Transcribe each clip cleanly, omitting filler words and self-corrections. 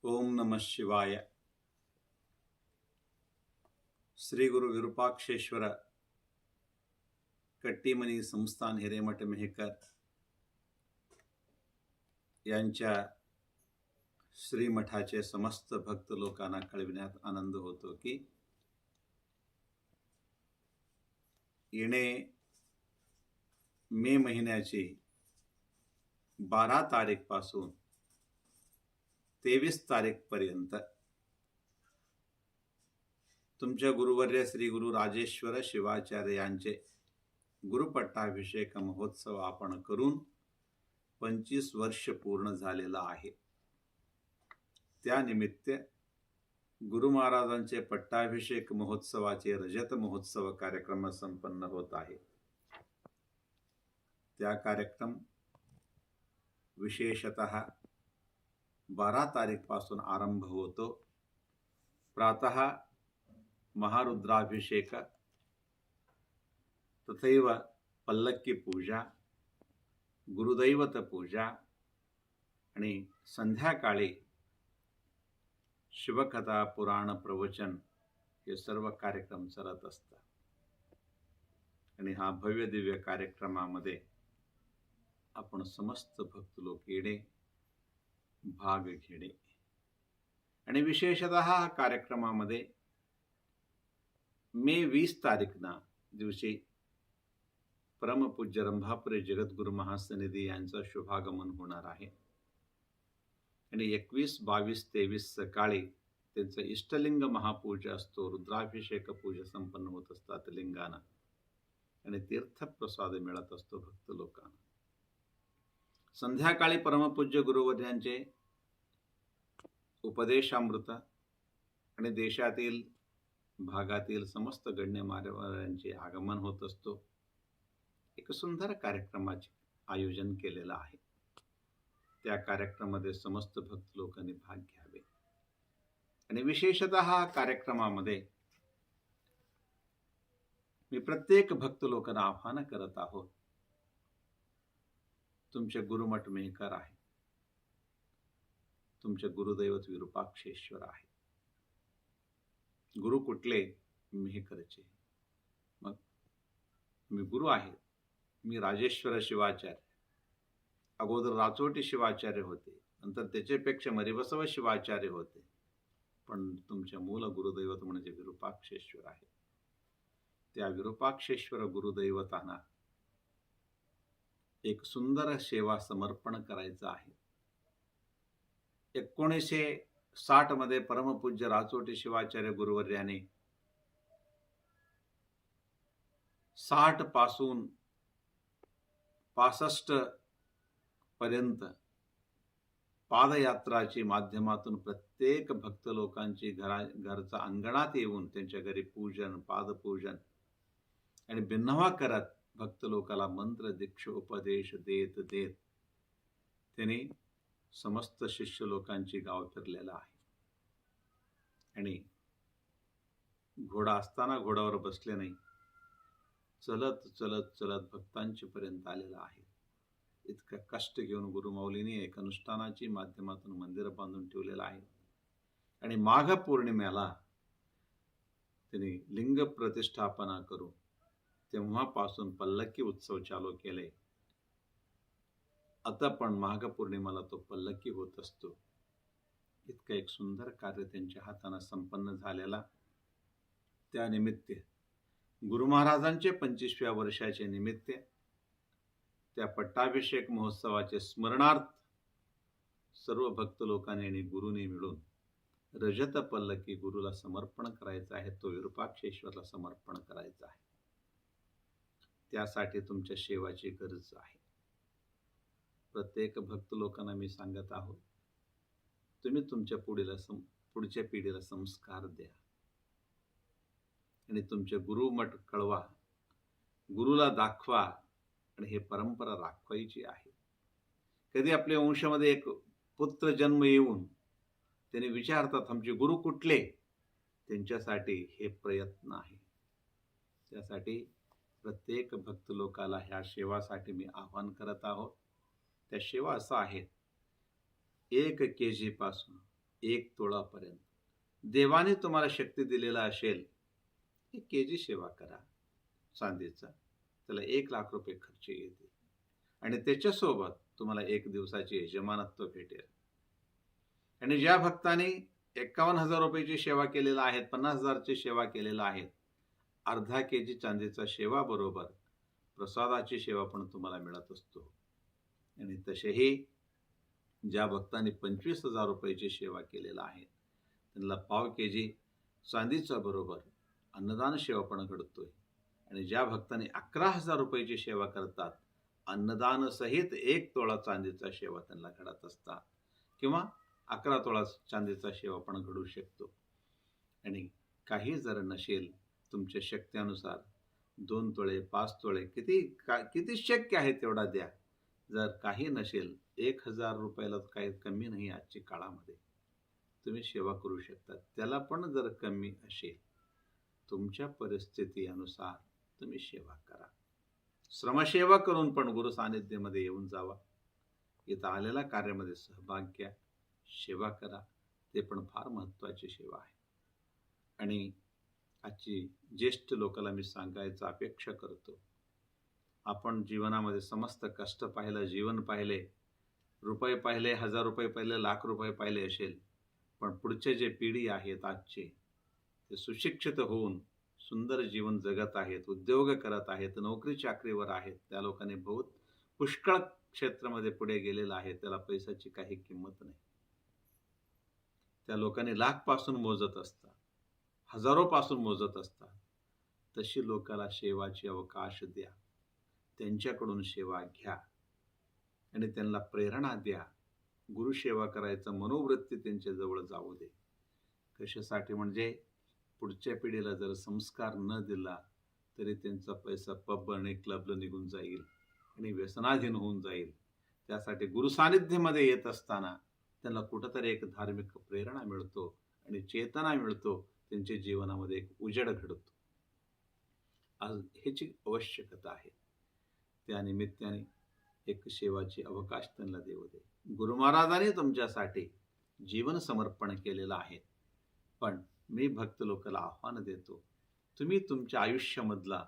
ओम नमः शिवाय. श्री गुरु विरूपाक्षेश्वर कट्टीमनी संस्थान हिरेमठ मेहकर यांच्या श्रीमठाचे समस्त भक्त लोकांना कळविण्यात आनंद होतो की येणे मे महिन्याची 12 तारीख पासून 23 तारीख पर्यंत तुमच्या गुरुवर्य श्री गुरु राजेश्वर शिवाचार्य यांचे गुरुपट्टाभिषेक महोत्सव आपण करून 25 वर्ष पूर्ण झालेला आहे. त्यानिमित्त गुरु महाराजांचे पट्टाभिषेक महोत्सवाचे रजत महोत्सव कार्यक्रम संपन्न होत आहे. त्या कार्यक्रम विशेषतः 12 तारीख पासून आरंभ होतो. प्रातः महारुद्राभिषेक, तथैव पल्लक्की पूजा, गुरुदैवत पूजा आणि संध्याकाळी शिवकथा, पुराण, प्रवचन हे सर्व कार्यक्रम चालत असतात. आणि हा भव्य दिव्य कार्यक्रमामध्ये आपण समस्त भक्त लोक येणे, भाग घेणे आणि विशेषतः हा कार्यक्रमामध्ये मे 20 तारीखना दिवशी परमपूज्य रंभापुरी जगद्गुरु महासनिधी यांचं शुभागमन होणार आहे. आणि 21, 22, 23 सकाळी त्यांचं इष्टलिंग महापूजा असतो. रुद्राभिषेक पूजा संपन्न होत असतात लिंगाना आणि तीर्थप्रसाद मिळत असतो भक्त लोकांना. संध्याकाळी परमपूज्य गुरुवर्यांचे उपदेशामृत आणि देशातील भागातील समस्त गण्यमान्यांचे आगमन होत असतो. एक सुंदर कार्यक्रमाचे आयोजन केलेलं आहे. त्या कार्यक्रमामध्ये समस्त भक्त लोकांनी भाग घ्यावे. आणि विशेषतः हा कार्यक्रमामध्ये मी प्रत्येक भक्त लोकांना आव्हान करत आहोत. तुमचे गुरुमठ मेहकर आहे, तुमचे गुरुदैवत विरूपाक्षेश्वर आहे. गुरु कुठले? मेहकरचे. मग मी गुरु आहे. मी राजेश्वर शिवाचार्य, अगोदर राचोटी शिवाचार्य होते, नंतर त्याच्यापेक्षा मरिबसव शिवाचार्य होते, पण तुमच्या मूल गुरुदैवत म्हणजे विरूपाक्षेश्वर आहे. त्या विरूपाक्षेश्वर गुरुदैवतांना एक सुंदर सेवा समर्पण करायचं आहे. 1960 मध्ये परमपूज्य राचोटी शिवाचार्य गुरुवर्याने 60 पासून 65 पर्यंत पादयात्राची माध्यमातून प्रत्येक भक्त लोकांची घरचा अंगणात येऊन त्यांच्या घरी पूजन, पादपूजन आणि बिन्नवा करत भक्त लोकाला मंत्र, दीक्ष, उपदेश देत त्यांनी समस्त शिष्य लोकांची गाव फिरलेला आहे. आणि घोडा असताना घोड्यावर बसले नाही, चलत चलत चलत भक्तांच्या पर्यंत आलेला आहे. इतकं कष्ट घेऊन गुरुमाऊलीने एक अनुष्ठानाची माध्यमातून मंदिर बांधून ठेवलेलं आहे. आणि माघ पौर्णिमेला त्यांनी लिंग प्रतिष्ठापना करून तेव्हापासून पल्लक्की उत्सव चालू केले. आता पण माघ पौर्णिमेला तो पल्लक्की होत असतो. इतकं एक सुंदर कार्य त्यांच्या हाताने संपन्न झालेला. त्यानिमित्त गुरु महाराजांचे 25व्या वर्षाचे निमित्त त्या पट्टाभिषेक महोत्सवाचे स्मरणार्थ सर्व भक्त लोकांनी आणि गुरुनी मिळून रजत पल्लक्की गुरुला समर्पण करायचं आहे. तो विरूपाक्षेश्वरला समर्पण करायचा आहे. त्यासाठी तुमच्या सेवाची गरज आहे. प्रत्येक भक्त लोकांना मी सांगत आहोत, तुम्ही तुमच्या पुढच्या पिढीला संस्कार द्या आणि तुमचे गुरुमठ कळवा, गुरुला दाखवा आणि हे परंपरा राखवायची आहे. कधी आपल्या वंशामध्ये एक पुत्र जन्म येऊन त्याने विचारतात, आमचे गुरु कुठले? त्यांच्यासाठी हे प्रयत्न आहे. त्यासाठी प्रत्येक भक्त लोकाला ह्या सेवासाठी मी आवाहन करत आहोत. त्या सेवा असं आहेत, 1 kg पासून 1 तोळापर्यंत देवाने तुम्हाला शक्ती दिलेला असेल, 1 केजी सेवा करा चांदीचा. त्याला 1,00,000 रुपये खर्च येतील आणि त्याच्यासोबत तुम्हाला 1 दिवसाची यजमानत्व भेटेल. आणि ज्या भक्तांनी 51,000 रुपयाची सेवा केलेला आहे, 50,000 ची सेवा केलेला आहे, अर्धा केजी चांदीचा सेवा बरोबर प्रसादाची सेवा पण तुम्हाला मिळत असतो. आणि तसेही ज्या भक्तांनी 25,000 रुपयाची सेवा केलेला आहे, त्यांना पाव केजी चांदीचा बरोबर अन्नदान सेवा पण घडतोय. आणि ज्या भक्तांनी 11,000 रुपयाची सेवा करतात, अन्नदान सहित 1 तोळा चांदीचा सेवा त्यांना घडत असतात किंवा 11 तोळा चांदीचा सेवा पण घडू शकतो. आणि काही जर नसेल तुमच्या शक्त्यानुसार 2 तोळे 5 तोळे किती शक्य आहे तेवढा द्या. जर काही नसेल 1,000 रुपयाला काही कमी नाही आजच्या काळामध्ये, तुम्ही सेवा करू शकता. त्याला पण जर कमी असेल तुमच्या परिस्थितीनुसार तुम्ही सेवा करा. श्रमसेवा करून पण गुरु सानिध्यामध्ये येऊन जावा. इथं आलेल्या कार्यामध्ये सहभाग घ्या, सेवा करा. ते पण फार महत्त्वाची सेवा आहे. आणि आजची ज्येष्ठ लोकांना मी सांगायचं अपेक्षा करतो, आपण जीवनामध्ये समस्त कष्ट पाहिलं, जीवन पाहिले, रुपये पाहिले, 1,000 रुपये पाहिले, लाख रुपये पाहिले असेल, पण पुढचे जे पिढी आहेत आजचे, ते सुशिक्षित होऊन सुंदर जीवन जगत आहेत, उद्योग करत आहेत, नोकरी चाकरीवर आहेत. त्या लोकांनी बहुत पुष्कळ क्षेत्रामध्ये पुढे गेलेला आहे. त्याला पैशाची काही किंमत नाही. त्या लोकांनी लाखपासून मोजत असतात, हजारोपासून मोजत असतात. तशी लोकांना सेवाची अवकाश द्या, त्यांच्याकडून सेवा घ्या आणि त्यांना प्रेरणा द्या. गुरुसेवा करायचं मनोवृत्ती त्यांच्याजवळ जाऊ दे. कशासाठी? म्हणजे पुढच्या पिढीला जर संस्कार न दिला तरी त्यांचा पैसा पब आणि क्लबला निघून जाईल आणि व्यसनाधीन होऊन जाईल. त्यासाठी गुरुसानिध्यमध्ये येत असताना त्यांना कुठंतरी एक धार्मिक प्रेरणा मिळतो आणि चेतना मिळतो. त्यांच्या जीवनामध्ये एक उजेड घडतो. आज ह्याची आवश्यकता आहे. त्या निमित्ताने एक सेवाची अवकाश त्यांना देऊ दे. गुरु महाराजांनी तुमच्यासाठी जीवन समर्पण केलेलं आहे. पण मी भक्त लोकांना आव्हान देतो, तुम्ही तुमच्या आयुष्यामधला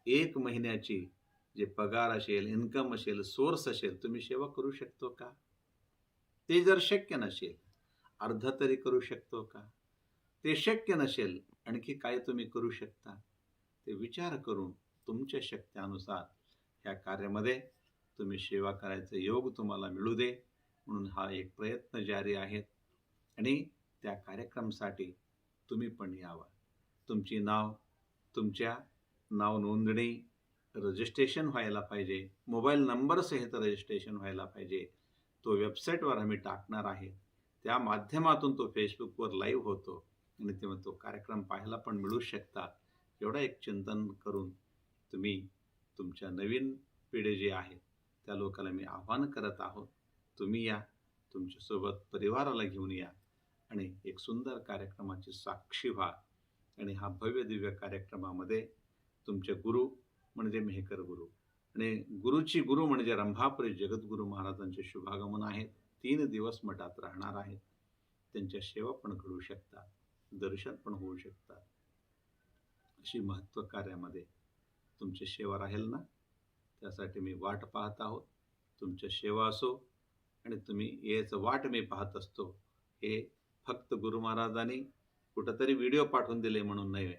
1 महिन्याची जे पगार असेल, इन्कम असेल, सोर्स असेल, तुम्ही सेवा करू शकतो का? ते जर शक्य नसेल, अर्ध तरी करू शकतो का? ते शक्य नसेल, आणखी काय तुम्ही करू शकता? ते विचार करून तुमच्या शक्त्यानुसार ह्या कार्यामध्ये तुम्ही सेवा करायचा योग तुम्हाला मिळू दे, म्हणून हा एक प्रयत्न जारी आहे. आणि त्या कार्यक्रमासाठी तुम्ही पण यावं. तुमची तुमच्या नाव नोंदणी रजिस्ट्रेशन व्हायला पाहिजे. मोबाईल नंबर सहित रजिस्ट्रेशन व्हायला पाहिजे. तो वेबसाईटवर आम्ही टाकणार आहे. त्या माध्यमातून तो फेसबुकवर लाईव्ह होतो आणि तेव्हा तो कार्यक्रम पाहायला पण मिळू शकता. एवढं एक चिंतन करून तुम्ही तुमच्या नवीन पिढी जी आहे त्या लोकांना मी आव्हान करत आहोत, तुम्ही या, तुमच्यासोबत परिवाराला घेऊन या आणि एक सुंदर कार्यक्रमाची साक्षी व्हा. आणि हा भव्य दिव्य कार्यक्रमामध्ये तुमचे गुरु म्हणजे मेहकर गुरु आणि गुरुची गुरु म्हणजे रंभापुरी जगद्गुरू महाराजांचे शुभागमन आहे. 3 दिवस मठात राहणार आहेत. त्यांच्या सेवा पण घडू शकतात, दर्शन पण होऊ शकतात. अशी महत्त्व कार्यामध्ये तुमची सेवा राहील ना, त्यासाठी मी वाट पाहत आहोत. तुमच्या सेवा असो आणि तुम्ही याचं वाट मी पाहत असतो. हे फक्त गुरु महाराजांनी कुठंतरी व्हिडिओ पाठवून दिले म्हणून नाही,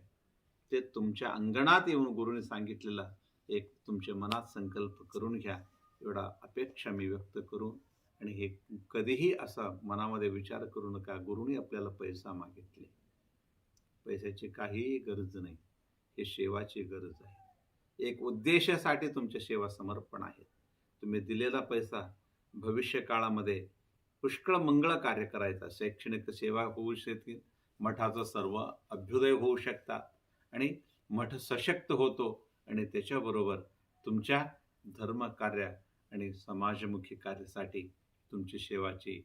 ते तुमच्या अंगणात येऊन गुरुने सांगितलेला एक तुमच्या मनात संकल्प करून घ्या, एवढा अपेक्षा मी व्यक्त करून. आणि हे कधीही असा मनामध्ये विचार करू नका गुरुने आपल्याला पैसा मागितले. पैशाची काहीही गरज नाही, हे सेवाची गरज आहे. एक उद्देशासाठी तुमच्या सेवा समर्पण आहे. तुम्ही दिलेला पैसा भविष्य काळामध्ये पुष्कळ मंगळ कार्य करायचा, शैक्षणिक सेवा होऊ शकते, मठाचा सर्व अभ्युदय होऊ शकतात आणि मठ सशक्त होतो. आणि त्याच्याबरोबर तुमच्या धर्मकार्य आणि समाजमुखी कार्यासाठी तुमची सेवाची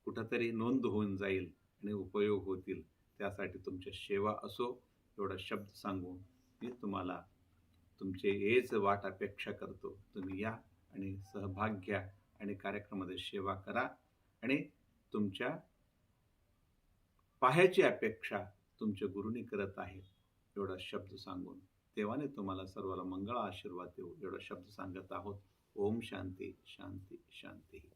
कुठंतरी नोंद होऊन जाईल आणि उपयोग होतील. त्यासाठी तुमच्या सेवा असो एवढा शब्द सांगून मी तुम्हाला तुमचे हेच वाट अपेक्षा करतो. तुम्ही या आणि सहभाग घ्या आणि कार्यक्रमामध्ये सेवा करा आणि तुमच्या पाहायची अपेक्षा तुमच्या गुरुनी करत आहे. एवढा शब्द सांगून देवाने तुम्हाला सर्वाला मंगळ आशीर्वाद देवो एवढा शब्द सांगत आहोत. ओम शांती, शांती, शांती.